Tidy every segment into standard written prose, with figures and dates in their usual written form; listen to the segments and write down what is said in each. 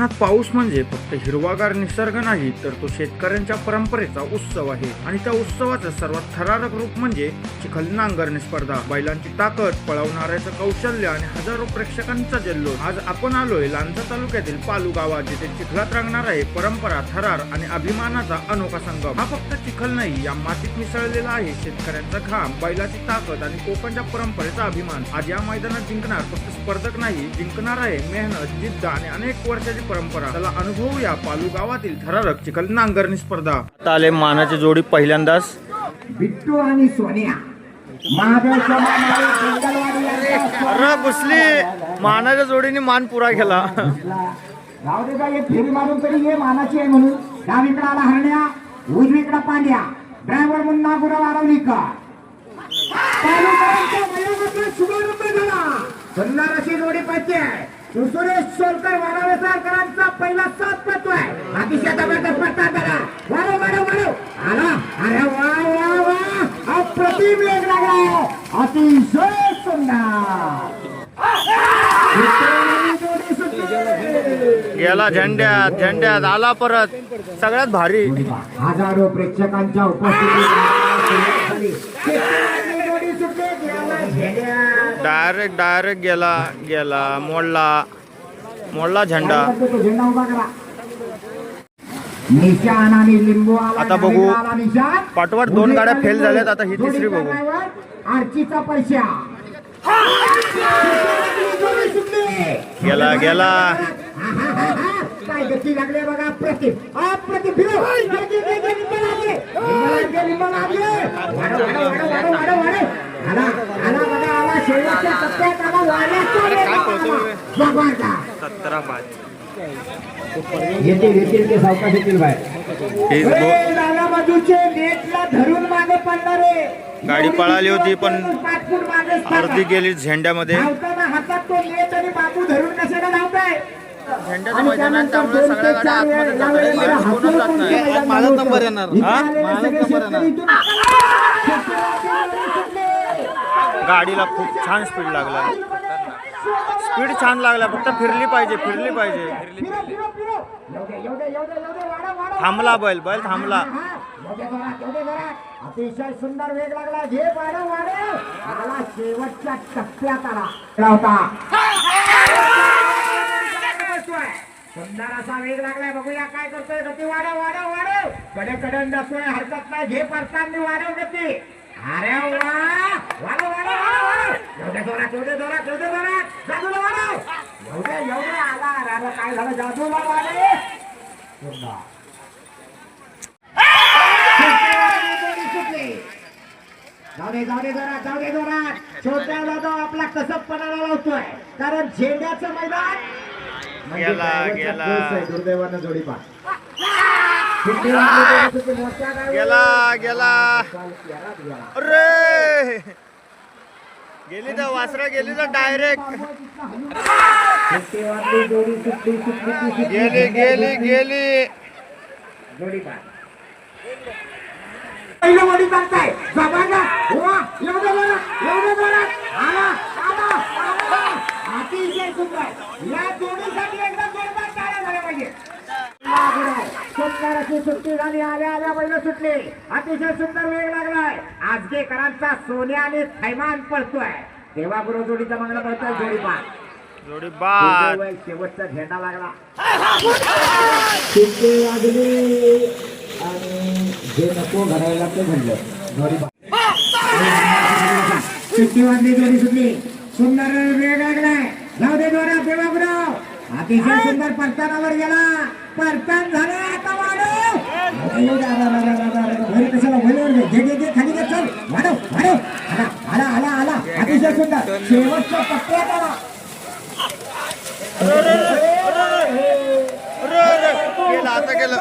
मैदानात पाऊस म्हणजे फक्त हिरवागार निसर्ग नाही, तर तो शेतकऱ्यांच्या परंपरेचा उत्सव आहे. आणि त्या उत्सवाचं सर्वात थरारक रूप म्हणजे चिखल नांगरणी स्पर्धा. बैलांची ताकद, पळवणाऱ्याचं कौशल्य आणि हजारो प्रेक्षकांचा जल्लोष. आज आपण आलोय लांजा तालुक्यातील पालू गावात, जिथे चिखलात रंगणार आहे परंपरा, थरार आणि अभिमानाचा अनोखा संगम. हा फक्त चिखल नाही, या मातीत मिसळलेला आहे शेतकऱ्यांचा घाम, बैलाची ताकद आणि कोकणच्या परंपरेचा अभिमान. आज या मैदानात जिंकणार फक्त स्पर्धक नाही, जिंकणार आहे मेहनत, जिद्द आणि अनेक वर्षाची परंपरा. त्याला अनुभवूया पालू गावातील थरारक चिखल नांगरणी स्पर्धा. आता आले मानाची जोडी पहिल्यांदाच बिट्टू आणि सोनिया. अरे घुसली, मानाच्या जोडीने मान पुरा केला. राहू दे का, एक फेरी मारून तरी ये मानाची आहे म्हणून. डावीकडे आला हरण्या, उजवीकडे पांड्या. ड्रायव्हर मुन्ना गुरु आरवलीकर. शुभारंभ झाला. सुंदर अशी जोडी पाहिजे. सुरेश सोलकर वारावेसरकरांचा पहिला साथ पडतोय. अतिशय जबरदस्त पट्टा झाला. वाढव वाढव वाढव आला. अरे वा वा वा, अप्रतिम वेग लागला. अतिशय सुंदर गेला झेंड्यात, झेंड्यात आला परत. सगळ्यात भारी. हजारो प्रेक्षकांच्या उपस्थितीत डायरेक्ट गेला मोडला झेंडा. झेंडा उभा करा. निशाण आणि लिंबू आता बघू. पाठवट 2 गाड्या फेल झाल्यात, आता ही तिसरी बघू. आरचीचा पैसा गेला काय गती लागले बघा. अप्रतिम शेवटच्या टप्प्यात येतील ते सावकाश येतील बाहेर. बाजूचे नेटला धरून मागे पडणारे. गाडी पळाली होती पण अर्धी गेली झेंड्यामध्ये. हातात तो नेट आणि बाबू धरून कशाला धावताय. झेंड्याच्या मैदानात त्यामुळे सगळ्या गाड्या आतमध्ये जातात. माझा नंबर येणार. गाडीला खूप छान स्पीड लागला. फक्त फिरली पाहिजे. थांबला बैल थांबला. अतिशय सुंदर वेग लागला. घे वाढव शेवटच्या टप्प्यात आला होता. सुंदर असा वेग लागलाय. बघूया काय करतोय. गती वाढव कडे नसतोय. हरकत नाही. घे परतांनी वाढव गती. अरे वा वाढव जोरात जादूला वाढव. एवढे आला. काय झालं जादूला वाढव. जाऊ दे जोरात. छोट्या जाधव आपला कसबपणाला लावतोय, कारण झेंड्याचं मैदान गेला. दुर्दैवानं जोडी पा गेला. अरे गेली तर वासरा गेली तर डायरेक्ट गेली. जोडी पा पहिलं वडी टाकताय. अतिशय सुंदर. या जोडीसाठी एकदा जोरदार टाळ्या झाल्या पाहिजे. सुंदर अशी सुट्टी झाली. आल्या पहिलं सुटली. अतिशय सुंदर वेग लागलाय. आजगेकरांचा सोन्या आणि थैमान पळतोय. देवागुरु जोडीचा मंगला पळतोय. जोडी बाद. शेवटचा झेंडा लागला. आणि जे नको घडायला ते घडलं. सुट्टी वाजली. जोडी सुटली. सुंदर वेग लागलाय. जाऊ दे जोरात देवागुरु. अतिशय सुंदर परतानावर गेला. परतान झालं. आता वाढव. कशाला घे खाली घे. चल वाढव. आला. अतिशय सुंदर. शेवटच्या टप्प्यात आला. आता गेलं.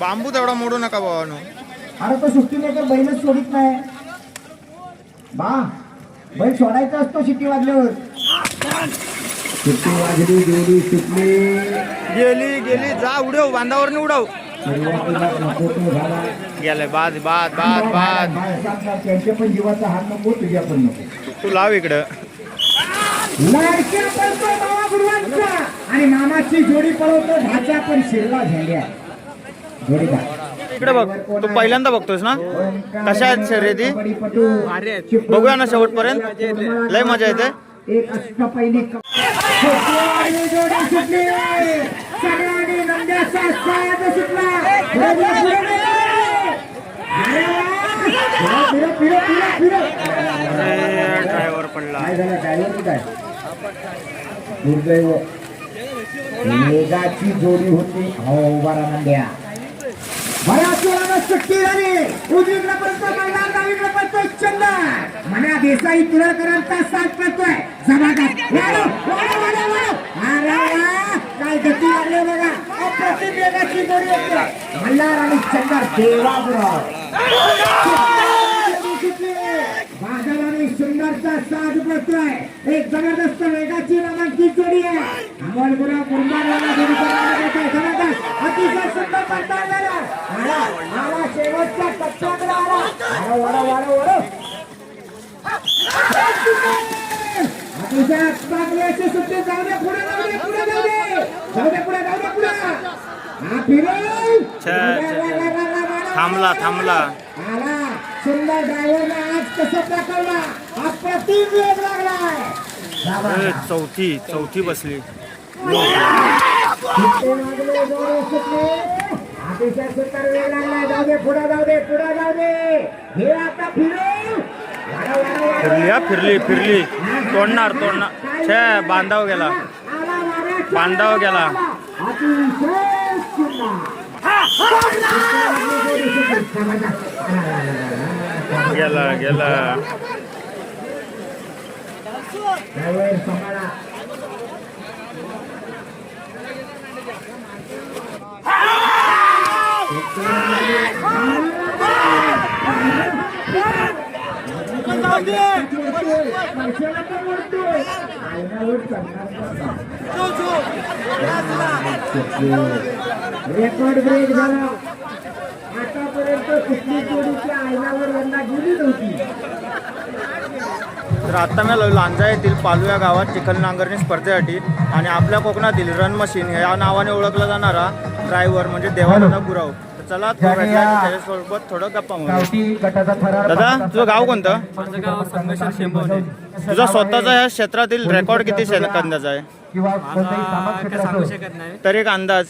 बांबू तेवढा मोडू नका बाबानो. अरे तो सुट्टी नाही तर बैलच सोडित नाही. बैल सोडायचा असतो शिट्टी वाजल्यावर. शिट्टी वाजली. जोडी सुटली. गेली. जा उडव. बांधावर उडव. गेले. बाद. त्यांच्या पण जीवाचा हात नको, तुझ्या पण नको. तू लाव इकडं. लाडक्या पूर्वांचा आणि मामाची जोडी पळवतो भाचा पण शिरला झेंड्या जोडी बा इकडे बघ, तू पहिल्यांदा बघतोस ना? कशा आहेत शर्यती? कबड्डीपटू बघूया ना शेवटपर्यंत, लय मजा येते. एक अष्टपैली जोडी सुटली सगळ्यांनी नंद्याचा साथ सुटला ड्रायव्हर पडला. काय झालं ड्रायव्हर काय दुर्दैव मेघाची जोडी होती हो बारा नंद्या बऱ्याच वेळानं सुट्टी झाली उजवीकडे पडतो मैदान डावीकडे पडतोय चंदर मन्या देसाई तिरकरांचा साथ करतोय जबरदस्त वाढव वाढव वाढव वाढव अरे वा काय गती लागली बघा अप्रतिम मेघाची जोडी होती मल्हार आणि चंदर देवाबरोबर बाजाराने सुंदरचा साथ करतोय एक जबरदस्त वेगाची नामांकित जोडी आहे अमोलपुरा कुंभारवाला जोडी करतोय जबरदस्त अतिशय सुंदर पडताळ झाला आला शेवटच्या टप्प्याकडे आला वाडा वाडा वाडा अतिशय चांगली सुट्टी जाऊ दे पुढे जाऊ दे पुढे जाऊ दे जाऊ दे पुढे जाऊ दे पुढे हा फिरव थांबला थांबला. आला सुंदर ड्रायव्हरने आज कसं प्रकरला अप्रतिम वेग लागलाय चौथी बसली. अतिशय सुंदर वेग लागलाय जाऊ दे पुढे जाऊ दे पुढे जाऊ दे हे आता फिरव फिरली तोडणार छे बांधाव गेला अतिशय सुंदर गेला ड्रायव्हर सांभाळा रेकॉर्ड ब्रेक झाला आतापर्यंत कुठली जोडीच्या आयनावर यंदा गेली नव्हती. तर आता मी लांजा येथील पालू या गावात चिखल नांगरणी स्पर्धेसाठी आणि आपल्या कोकणातील रन मशीन या नावाने ओळखला जाणारा ड्रायव्हर म्हणजे देवानंद गुराव. तर चला त्याच्यासोबत थोडं गप्पा मारू. दादा तुझं गाव कोणतं? माझं गाव संगमेश्वर शेंबवणे. तुझा स्वतःचा या क्षेत्रातील रेकॉर्ड किती सेकंदाचा आहे? माझा काय सांगू शकत नाही. तर एक अंदाज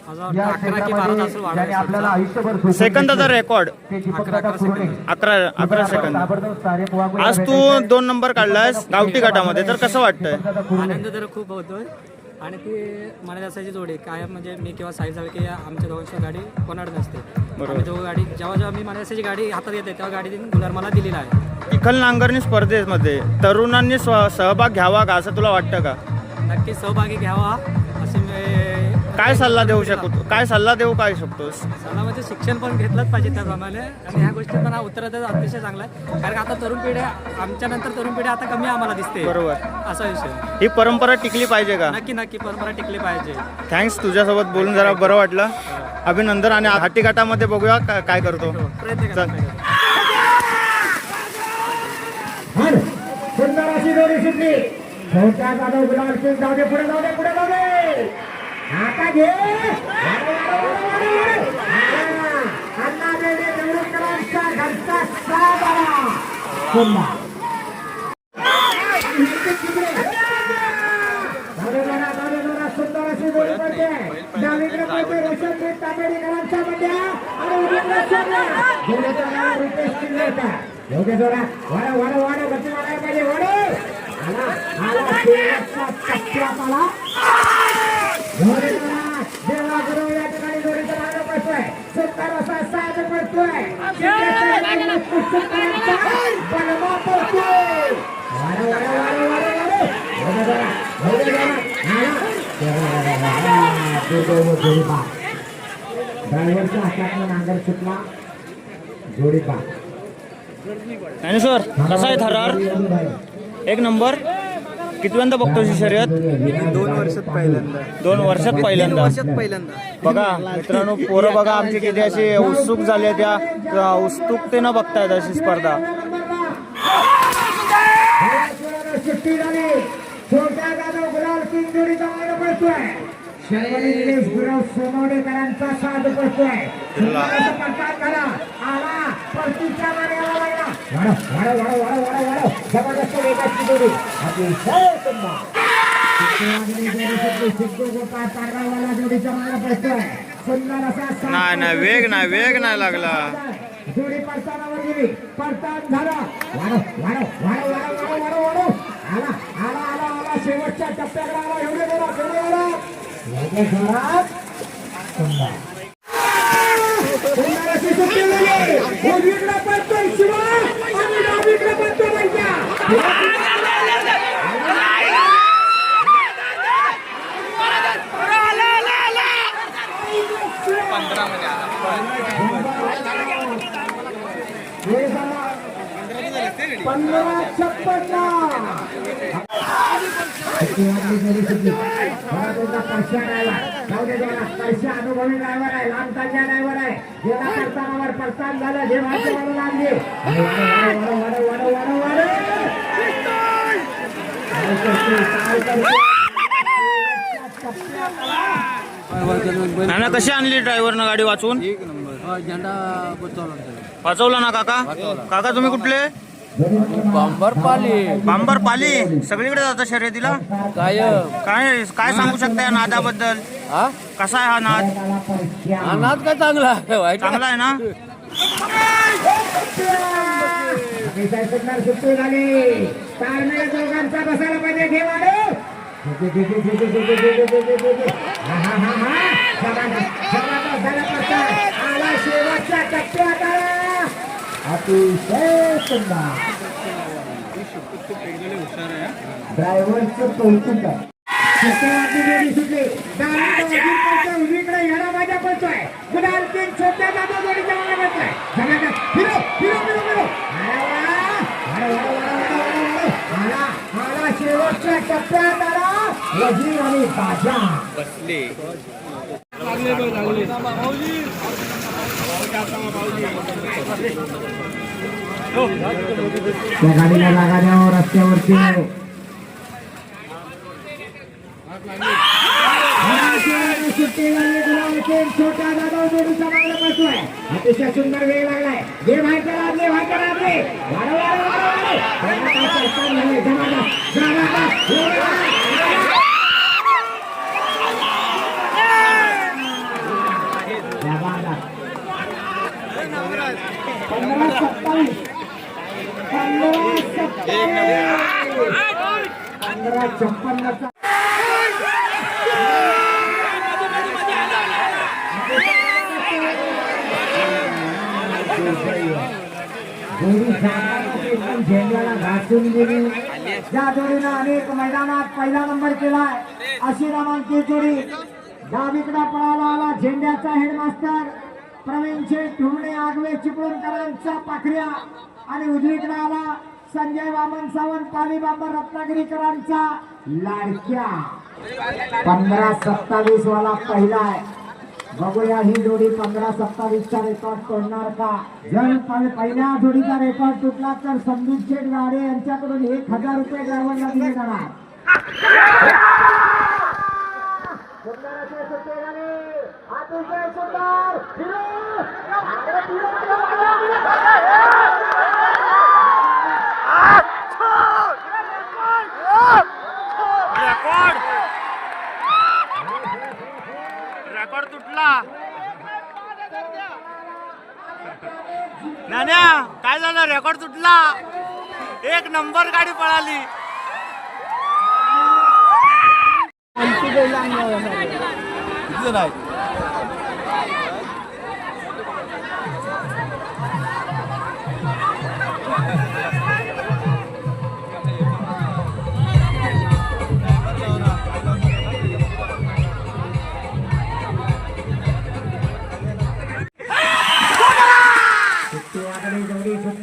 माझा 11 की 12 तास वाढवायचा. सेकंदाचा रेकॉर्ड 11 सेकंद. आज तू 2 नंबर काढलायस गावठी गटामध्ये, तर कसं वाटतंय? आनंद तर खूप होतोय आणि ती मला असायची जोडी काय म्हणजे मी किंवा साहेब झालं की आमच्या दोघांची गाडी कोणाड नसते. आम्ही दोघं गाडी जेव्हा मी मला असायची गाडी हातात येते तेव्हा गाडी गुलार मला दिलेला आहे. चिखल नांगरणी स्पर्धेमध्ये तरुणांनी सहभाग घ्यावा का असं तुला वाटतं का? नक्की सहभागी घ्यावा असे काय सल्ला देऊ काय शकतोस? सल्ला म्हणजे शिक्षण पण घेतलंच पाहिजे त्याप्रमाणे आणि ह्या गोष्टी पण उत्तर अतिशय चांगला आहे कारण आता तरुण पिढ्या आमच्या नंतर तरुण पिढ्या आता कमी आम्हाला दिसते. बरोबर, असा विषय. ही परंपरा टिकली पाहिजे का? नक्की परंपरा टिकली पाहिजे. थँक्स, तुझ्यासोबत बोलून जरा बरं वाटलं. अभिनंदन. आणि हाटी घाटामध्ये बघूया काय करतो. प्रयत्न करा. सुंदर अशी जोडी सुटली छोट्या जाधव गुलाल सिंग जाऊ दे पुढे जाऊ दे पुढे जाऊ दे आता घे अण्णा बेडे देवरुखकरांचा घरचा साबारा पुन्हा सुंदर अशी जोडी पडते डावीकडे पडते रोशन तांबेडीकरांचा मंड्या आणि उजवीकडे रुपेश किल्लेचा योग्य जोडा वाडा गती वाढायला पाहिजे वाडे आला शेवटचा टप्प्यात आला देवा गुरु या ठिकाणी जोडीचा मार्ग पडतोय सुंदर असा साज पडतोय बलमा पडतोय ड्रायव्हरच्या हातातून नांगर सुटला जोडी पा ज्ञानेश्वर कसा आहे थरार? एक नंबर. कितव्यांदा बघतो ही शर्यत? 2 वर्षात पहिल्यांदा. 2 वर्षात पहिल्यांदा. बघा मित्रांनो, पोरं बघा आमची किती अशी उत्सुक झाली आहे, त्या उत्सुकतेनं बघतायत अशी स्पर्धा. सुट्टी झाली छोटा जाधव गुलाल किंग जोडीचा मार्ग पडतोय. शर्वरी निलेश गुरव सोनवडेकरांचा साथ पडतोय. सुंदर पडतात घरा आला परतीच्या मार्गाला लागला. वाढव जबरदस्त वेगाची जोडी अतिशय सुंदर. सिद्धू गोपाळ पारगाववाला जोडीचा मार्ग पडतोय. सुंदर असा साथ नाही वेग नाही लागला. जोडी पडतानावर गेली पडतान झाला. वाढव आला शेवटच्या टप्प्याकडे आला. एवढे जोरात सुंदर अशी सुट्टी झाली. उजवीकडे पडतोय शिवा आणि डावीकडे पडतोय बैजा. अनुभवी ड्रायव्हर आहे. लांबचा ड्रायव्हर आहे. गेला पडतानावर पडतान झालं. हे वाढ लागली. नाना कशी आणली ड्रायव्हरनं गाडी वाचवून? झेंडा वाचवला ना काका? काका तुम्ही कुठले? बांबर पाली सगळीकडे जातं शर्यतीला. काय सांगू शकता या नादाबद्दल? कसा आहे हा नाद? नाद काय चांगला चांगला आहे ना? सुट्टी झाली. तारमेळ दोघांचा बसायला पाहिजे. घेवाडे आला शेवटच्या टप्प्यात आला. अतिशय सुंदर ड्रायव्हरचं कौतुक आहे. उजवीकडे येणा माझ्या पडतोय. गुलाल किंग छोट्या जाधव जोडीच्या मागे पडतोय. फिरो आला शेवटच्या टप्प्यात आला. वजीर आणि बाजा बसले. त्या गाडीला लागाड्यावर रस्त्यावरती सुट्टी झाली. गुलाल किंग छोटा जाधव जोडीचा मागे पडतोय. अतिशय सुंदर वेळ लागलाय. जे व्हायचे लागले छप्पन्नचा झेंड्याला घासून गेली. ज्या जोडीनं अनेक मैदानात पहिला नंबर केलाय अशी नामांकित जोडी. डावीकडे पळाला आला झेंड्याचा हेडमास्टर प्रवीण शेठ ढुमणे आगवे चिपळूणकरांचा पाखऱ्या आणि उजवीकडे आला संजय वामन सावंत पाली बाबर रत्नागिरीकरांचा लाडक्या. 15-27 वाला पहिला आहे. बघूया ही जोडी 15-27चा रेकॉर्ड तोडणार का? जर पहिल्या जोडीचा रेकॉर्ड तुटला तर संदीप शेठ गाडे यांच्याकडून 1000 रुपये ड्रायव्हरला दिले जाणार. रेकॉर्ड तुटला. नान्या काय झालं? रेकॉर्ड तुटला. 1 नंबर गाडी पळाली.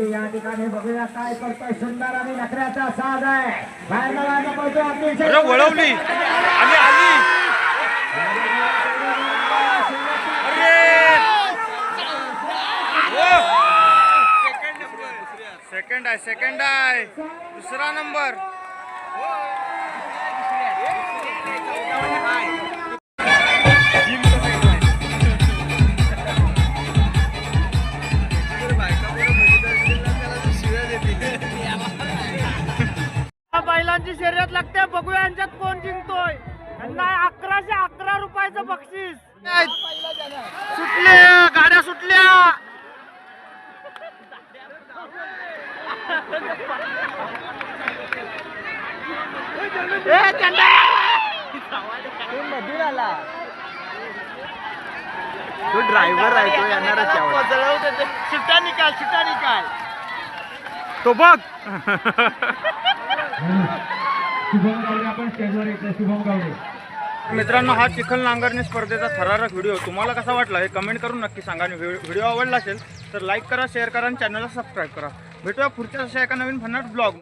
या ठिकाणी बघूया काय करतोय. सुंदर आणि नखऱ्याचा साज आहे. बाहेर पळतो अतिशय वळवली आणि आली. सेकंड आहे. दुसरा नंबर. बैलांची शर्यत लागते, बघूया यांच्यात कोण जिंकतोय. यांना 1111 रुपयाचं बक्षीस. सुटल्या गाड्या सुटल्या. तो ड्रायव्हर आहे, तो येणारच शिट्टा निकाल, शिट्टा निकाल. तो बघ. शुभम गावडे आपण स्टेजवर येतो. शुभम गावडे. मित्रांनो, हा चिखल नांगरणी स्पर्धेचा थरारक व्हिडिओ तुम्हाला कसा वाटला हे कमेंट करून नक्की सांगा. आणि व्हिडिओ आवडला असेल तर लाईक करा, शेअर करा आणि चॅनलला सबस्क्राईब करा. भेटूया पुढच्या अशा एका नवीन भन्नाट ब्लॉग.